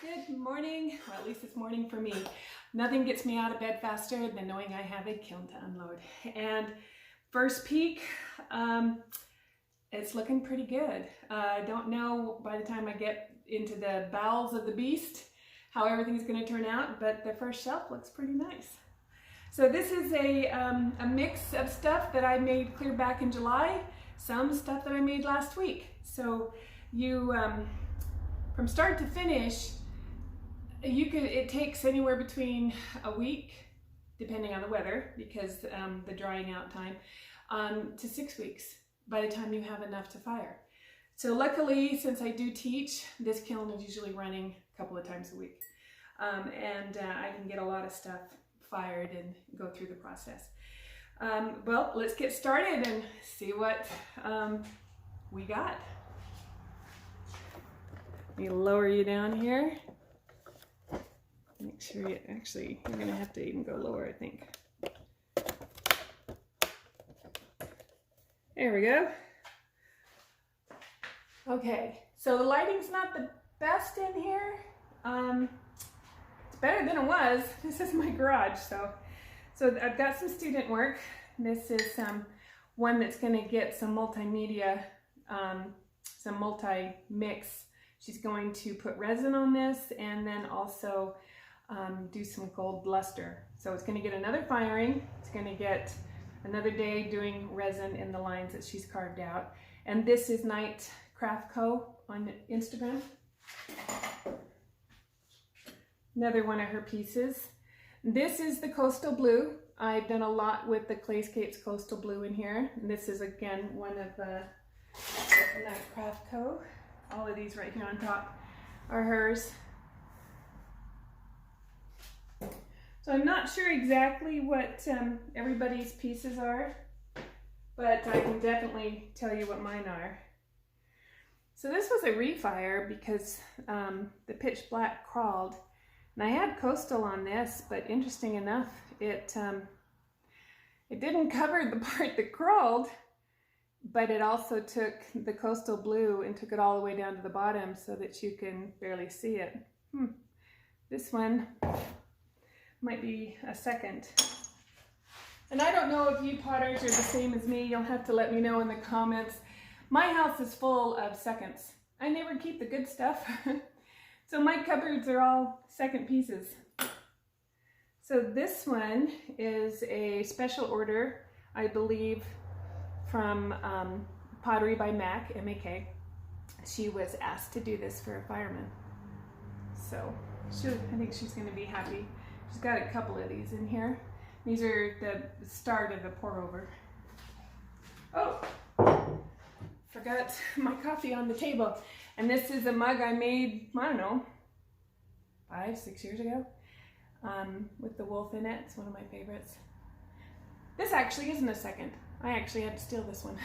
Good morning, well at least it's morning for me. Nothing gets me out of bed faster than knowing I have a kiln to unload. And first peek, it's looking pretty good. I don't know by the time I get into the bowels of the beast how everything's going to turn out, but the first shelf looks pretty nice. So this is a mix of stuff that I made clear back in July, some stuff that I made last week. So you, from start to finish, it takes anywhere between a week, depending on the weather, because the drying out time, to 6 weeks by the time you have enough to fire. So luckily, since I do teach, this kiln is usually running a couple of times a week. And I can get a lot of stuff fired and go through the process. Well, let's get started and see what we got. Let me lower you down here. Make sure you're going to have to even go lower, I think. There we go. Okay, so the lighting's not the best in here. It's better than it was. This is my garage, so I've got some student work. This is one that's going to get some multimedia, some multi-mix. She's going to put resin on this and then also do some gold luster. So it's going to get another firing. It's going to get another day doing resin in the lines that she's carved out. And this is Night Craft Co. on Instagram. Another one of her pieces. This is the Coastal Blue. I've done a lot with the Clayscape's Coastal Blue in here. And this is again one of Night Craft Co. All of these right here on top are hers. So I'm not sure exactly what everybody's pieces are, but I can definitely tell you what mine are. So this was a refire because the pitch black crawled, and I had coastal on this, but interesting enough, it didn't cover the part that crawled, but it also took the coastal blue and took it all the way down to the bottom so that you can barely see it. This one might be a second. And I don't know if you potters are the same as me. You'll have to let me know in the comments. My house is full of seconds. I never keep the good stuff. So my cupboards are all second pieces. So this one is a special order, I believe, from Pottery by Mac, M-A-K. She was asked to do this for a fireman. So I think she's going to be happy. She's got a couple of these in here. These are the start of the pour over. Oh, forgot my coffee on the table. And this is a mug I made, I don't know, 5-6 years ago, with the wolf in it. It's one of my favorites. This actually isn't a second. I actually had to steal this one.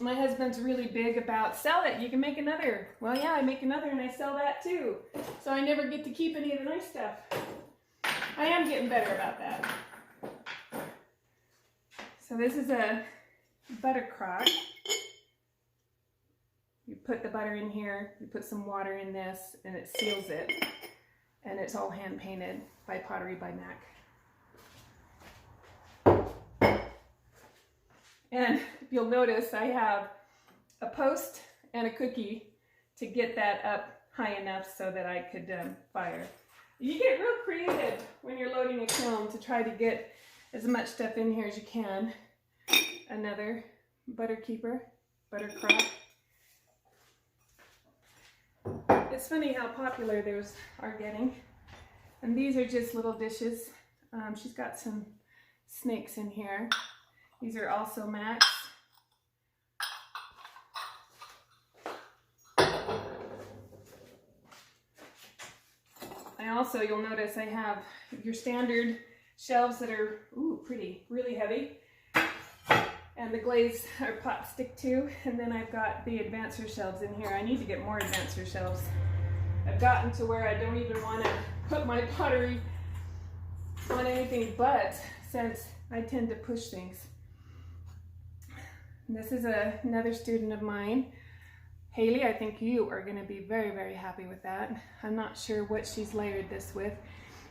My husband's really big about sell it, you can make another. Well, yeah, I make another and I sell that too. So I never get to keep any of the nice stuff. I am getting better about that. So this is a butter crock. You put the butter in here, you put some water in this, and it seals it. And it's all hand painted by Pottery by Mac. And you'll notice I have a post and a cookie to get that up high enough so that I could fire. You get real creative when you're loading a kiln to try to get as much stuff in here as you can. Another butter keeper, butter crock. It's funny how popular those are getting. And these are just little dishes. She's got some snakes in here. These are also Macs. You'll notice I have your standard shelves that are, ooh, pretty, really heavy. And the glaze or pot stick too. And then I've got the advancer shelves in here. I need to get more advancer shelves. I've gotten to where I don't even want to put my pottery on anything but, since I tend to push things. This is another student of mine. Haley, I think you are going to be very, very happy with that. I'm not sure what she's layered this with.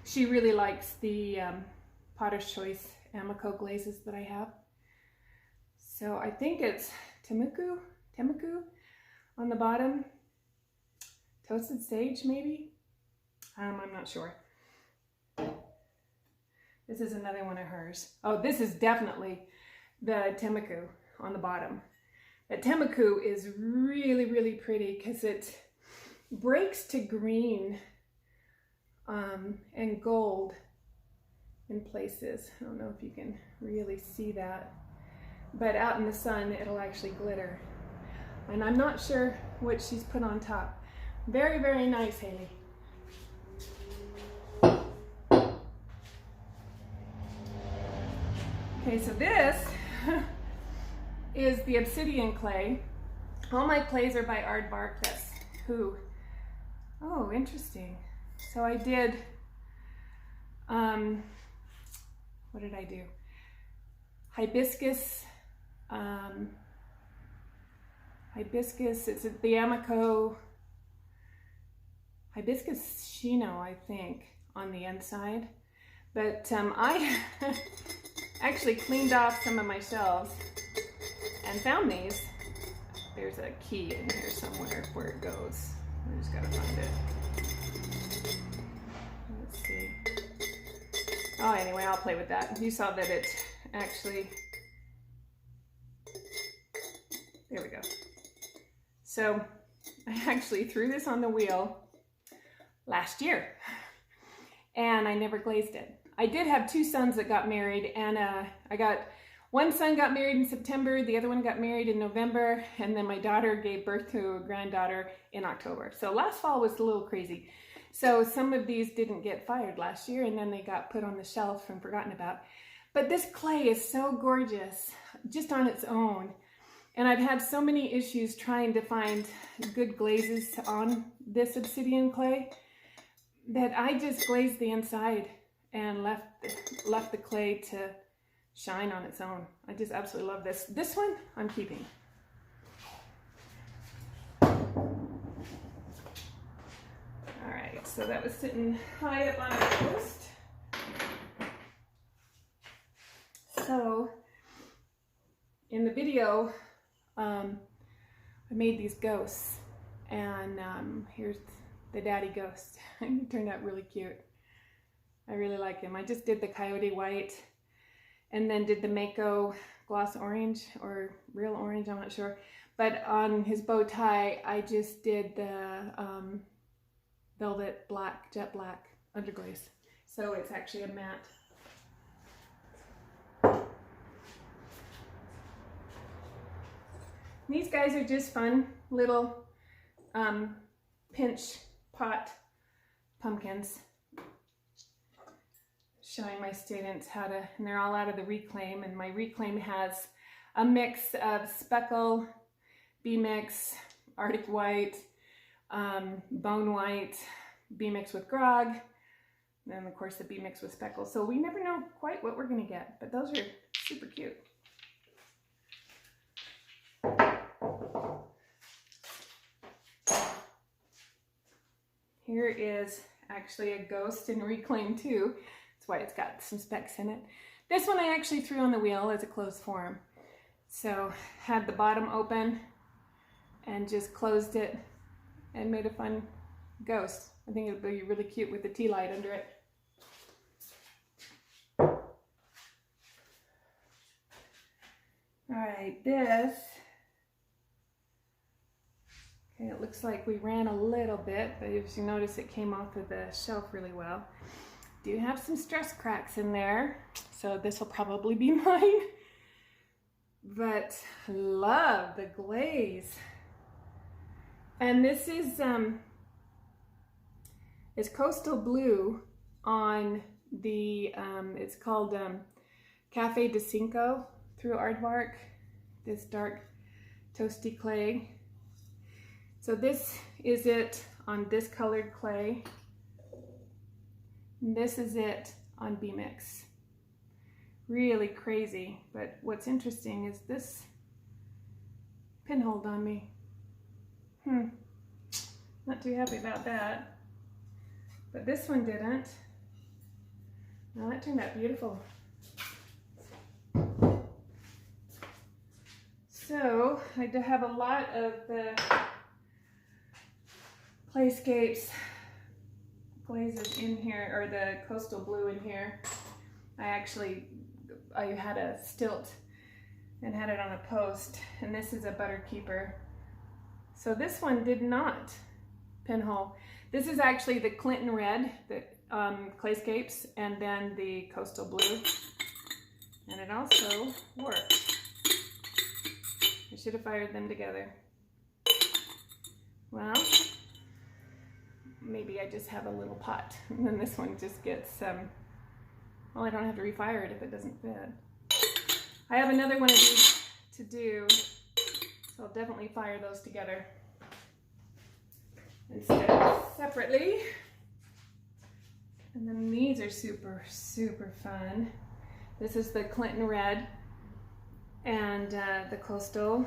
She really likes the Potter's Choice Amaco glazes that I have. So I think it's Temuku on the bottom. Toasted Sage, maybe? I'm not sure. This is another one of hers. Oh, this is definitely the Temuku on the bottom. The Temuku is really, really pretty because it breaks to green and gold in places. I don't know if you can really see that, but out in the sun it'll actually glitter. And I'm not sure what she's put on top. Very, very nice, Haley. Okay, so this is the obsidian clay. All my clays are by Aardvark. That's who. Oh, interesting. So I did, what did I do? Hibiscus, it's the Amaco, Hibiscus Chino, I think, on the inside. But I actually cleaned off some of my shelves and found these. There's a key in here somewhere where it goes. I just gotta find it. Let's see. Oh, anyway, I'll play with that. You saw that it actually, there we go. So I actually threw this on the wheel last year and I never glazed it. I did have two sons that got married, and one son got married in September, the other one got married in November, and then my daughter gave birth to a granddaughter in October. So last fall was a little crazy. So some of these didn't get fired last year, and then they got put on the shelf and forgotten about. But this clay is so gorgeous, just on its own. And I've had so many issues trying to find good glazes on this obsidian clay that I just glazed the inside and left the clay to shine on its own. I just absolutely love this. This one I'm keeping. All right, so that was sitting high up on a post. So in the video, I made these ghosts, and here's the daddy ghost. He turned out really cute. I really like him. I just did the coyote white and then did the Mayco gloss orange or real orange, I'm not sure. But on his bow tie, I just did the velvet black, jet black underglaze. So it's actually a matte. These guys are just fun little pinch pot pumpkins. Showing my students how to, and they're all out of the Reclaim, and my Reclaim has a mix of speckle, B-mix, Arctic white, bone white, B-mix with grog, and then of course the B-mix with speckle. So we never know quite what we're gonna get, but those are super cute. Here is actually a ghost in Reclaim too. That's why it's got some specks in it. This one I actually threw on the wheel as a closed form. So had the bottom open and just closed it and made a fun ghost. I think it'll be really cute with the tea light under it. All right, this, okay, it looks like we ran a little bit, but if you notice it came off of the shelf really well. Do have some stress cracks in there, so this will probably be mine. But love the glaze. And this is it's Coastal Blue on the, it's called Cafe de Cinco through Aardvark, this dark toasty clay. So this is it on this colored clay. And this is it on B-mix. Really crazy, but what's interesting is this pinholed on me. Not too happy about that. But this one didn't. Well, that turned out beautiful. So I do have a lot of the Clayscapes glazes in here, or the coastal blue in here. I had a stilt and had it on a post, and this is a butter keeper. So this one did not pinhole. This is actually the Clinton red, the Clayscapes, and then the coastal blue, and it also worked. I should have fired them together. Well, maybe I just have a little pot, and then this one just gets, well, I don't have to refire it if it doesn't fit. I have another one of these to do, so I'll definitely fire those together instead of separately. And then these are super, super fun. This is the Clinton red and the coastal.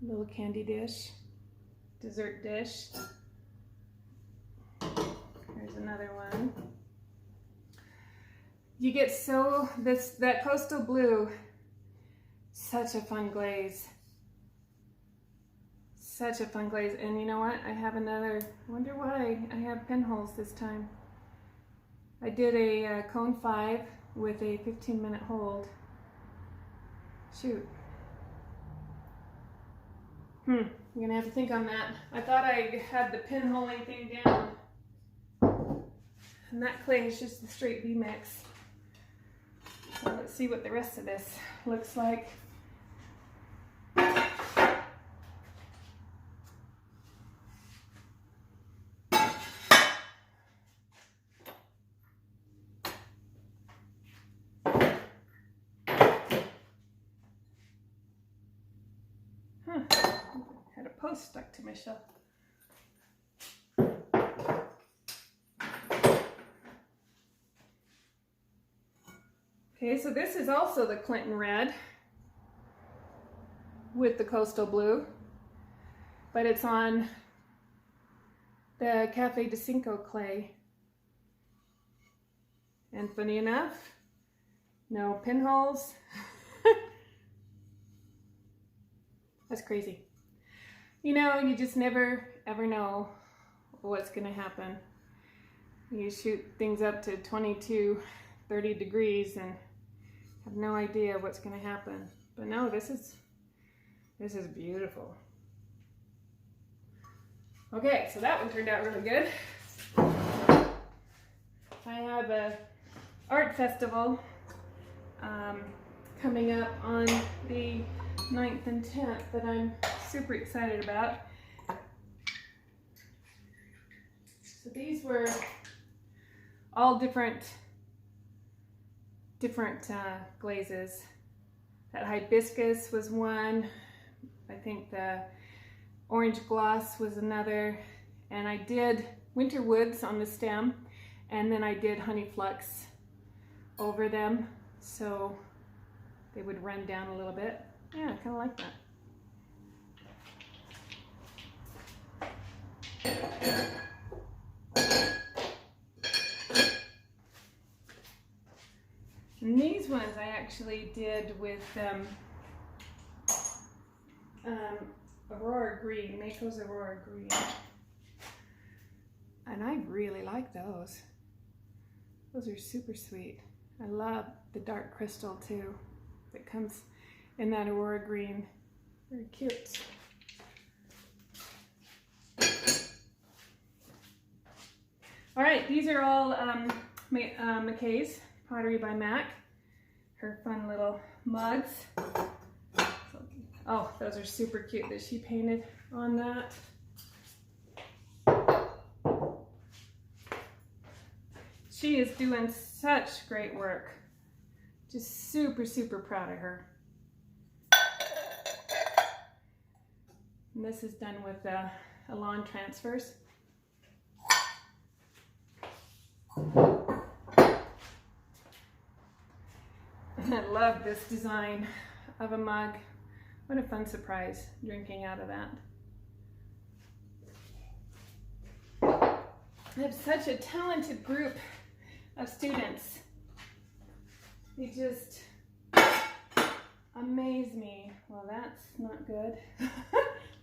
Little candy dish, dessert dish. There's another one. You get that coastal blue, such a fun glaze. Such a fun glaze. And you know what? I have another, I wonder why I have pinholes this time. I did a cone 5 with a 15-minute hold. Shoot. I'm gonna have to think on that. I thought I had the pinholing thing down. And that clay is just the straight B mix. So let's see what the rest of this looks like. Had a post stuck to my shelf. Okay, so this is also the Clinton red with the coastal blue, but it's on the Cafe de Cinco clay. And funny enough, no pinholes. That's crazy. You know, you just never ever know what's gonna happen. You shoot things up to 22, 30 degrees and have no idea what's gonna happen. But no, this is beautiful. Okay, so that one turned out really good. I have a art festival coming up on the 9th and 10th that I'm super excited about. So these were all different glazes. That hibiscus was one. I think the orange gloss was another. And I did winter woods on the stem, and then I did honey flux over them so they would run down a little bit. Yeah, I kind of like that. And these ones I actually did with Aurora Green, Mayco's Aurora Green. And I really like those. Those are super sweet. I love the dark crystal too that comes in that Aurora Green. Very cute. All right, these are all McKay's Pottery by Mac. Her fun little mugs. Oh, those are super cute that she painted on that. She is doing such great work. Just super, super proud of her. And this is done with Elan transfers. And I love this design of a mug. What a fun surprise, drinking out of that. I have such a talented group of students. They just amaze me. Well, that's not good.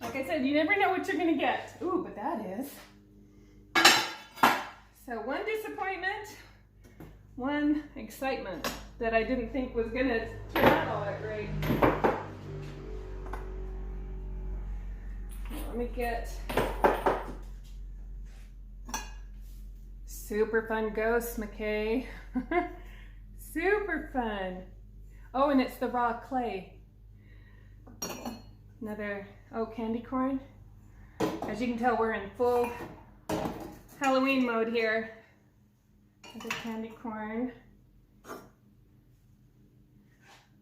Like I said, you never know what you're gonna get. Ooh, but that is. So one disappointment, one excitement that I didn't think was gonna turn out all that great. Let me get super fun ghosts, McKay. Super fun. Oh, and it's the raw clay. Another, oh, candy corn. As you can tell, we're in full Halloween mode here. Another candy corn.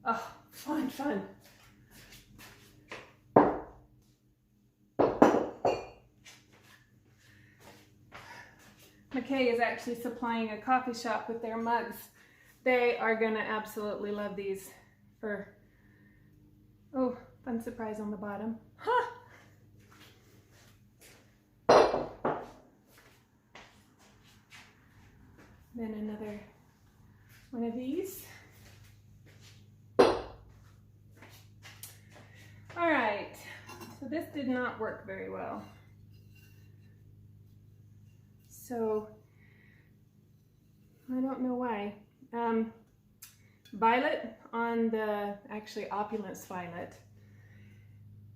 Oh, fun, fun. McKay is actually supplying a coffee shop with their mugs. They are gonna absolutely love these for, oh, fun surprise on the bottom. Huh! Then another one of these. All right, so this did not work very well. So, I don't know why. Violet on the, actually Opulence violet.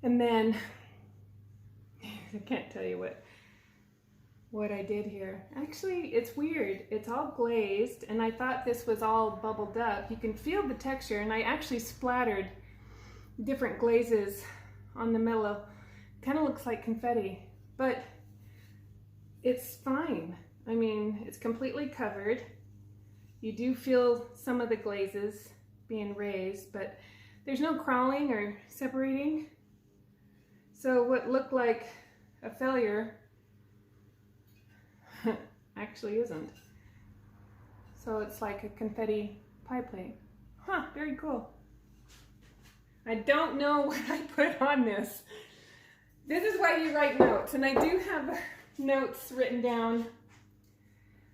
And then, I can't tell you what I did here. Actually, it's weird. It's all glazed, and I thought this was all bubbled up. You can feel the texture, and I actually splattered different glazes on the middle. Kind of looks like confetti, but it's fine. I mean, it's completely covered. You do feel some of the glazes being raised, but there's no crawling or separating. So what looked like a failure actually isn't. So it's like a confetti pie plate. Huh, very cool. I don't know what I put on this. This is why you write notes, and I do have notes written down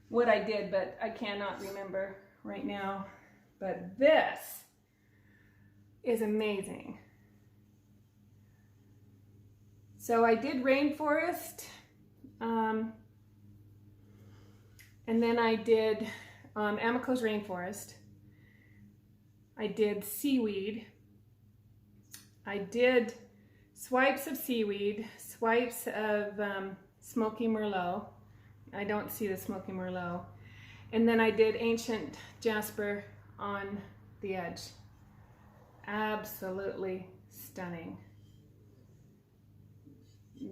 what I did, but I cannot remember right now. But this is amazing. So I did rainforest, and then I did Amaco's rainforest. I did seaweed. I did swipes of seaweed, swipes of smoky merlot. I don't see the smoky merlot. And then I did ancient jasper on the edge. Absolutely stunning.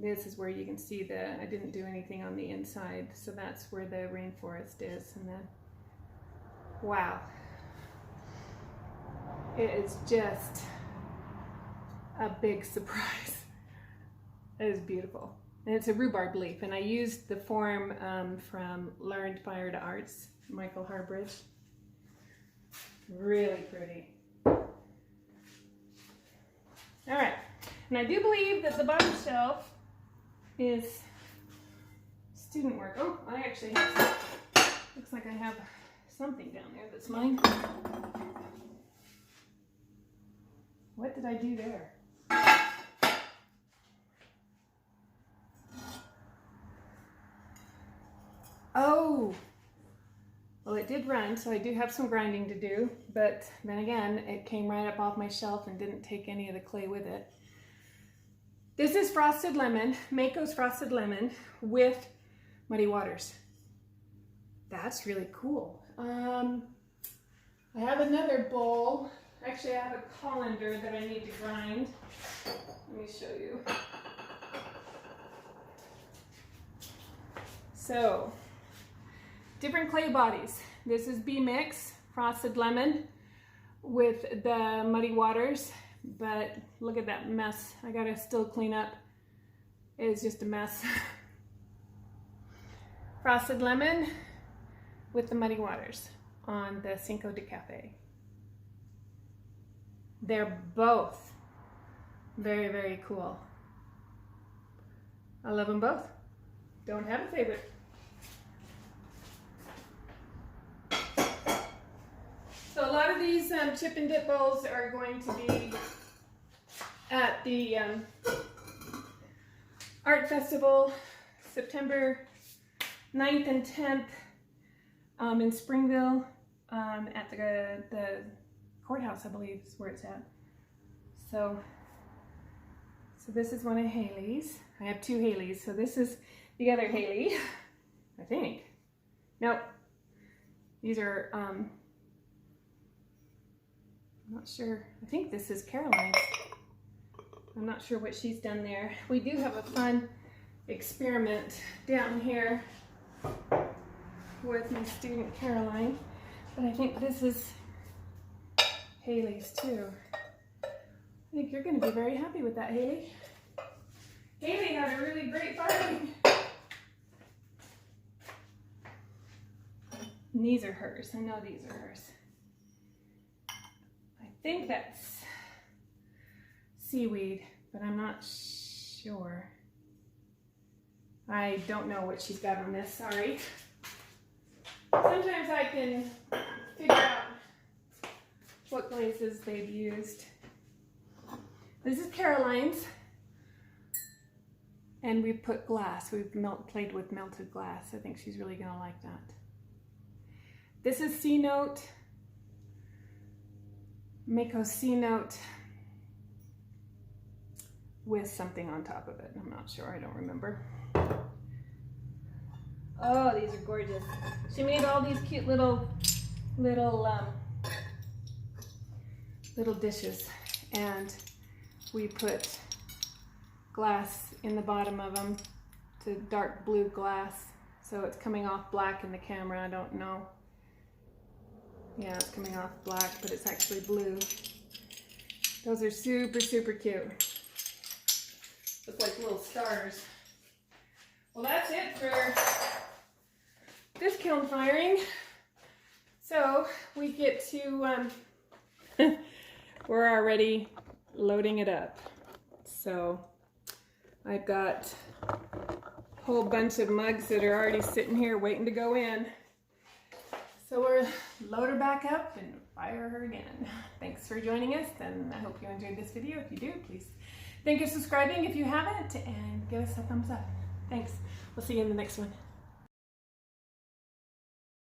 This is where you can see I didn't do anything on the inside, so that's where the rainforest is. And then, wow. It is just a big surprise. It is beautiful. And it's a rhubarb leaf, and I used the form from Learned Fire to Arts, Michael Harbridge. Really pretty. All right, and I do believe that the bottom shelf is student work. Oh, I actually have, looks like I have something down there that's mine. What did I do there? Oh, well, it did run, so I do have some grinding to do, but then again, it came right up off my shelf and didn't take any of the clay with it. This is frosted lemon, Mayco's frosted lemon with muddy waters. That's really cool. I have another bowl. Actually, I have a colander that I need to grind. Let me show you. So, different clay bodies. This is B-Mix, frosted lemon with the muddy waters, but look at that mess. I gotta still clean up. It is just a mess. Frosted lemon with the muddy waters on the Cinco de Cafe. They're both Very, very cool. I love them both. Don't have a favorite. So a lot of these chip and dip bowls are going to be at the Art Festival, September 9th and 10th in Springville at the courthouse, I believe is where it's at. So this is one of Haley's. I have two Haley's, so this is the other Haley, I think. Nope. These are, I'm not sure. I think this is Caroline's. I'm not sure what she's done there. We do have a fun experiment down here with my student Caroline, but I think this is Haley's too. I think you're going to be very happy with that, Haley. Haley had a really great party. And these are hers. I know these are hers. I think that's seaweed, but I'm not sure. I don't know what she's got on this, sorry. Sometimes I can figure out what glazes they've used. This is Caroline's, and we put glass. We've played with melted glass. I think she's really gonna like that. This is C-Note, Mayco C-Note with something on top of it. I'm not sure, I don't remember. Oh, these are gorgeous. She made all these cute little dishes, and we put glass in the bottom of them to dark blue glass, so it's coming off black in the camera. I don't know. Yeah, it's coming off black, but it's actually blue. Those are super, super cute. Look like little stars. Well, that's it for this kiln firing. So we get to, we're already loading it up. So I've got a whole bunch of mugs that are already sitting here waiting to go in. So we'll load her back up and fire her again. Thanks for joining us, and I hope you enjoyed this video. If you do, please think of subscribing if you haven't, and give us a thumbs up. Thanks. We'll see you in the next one.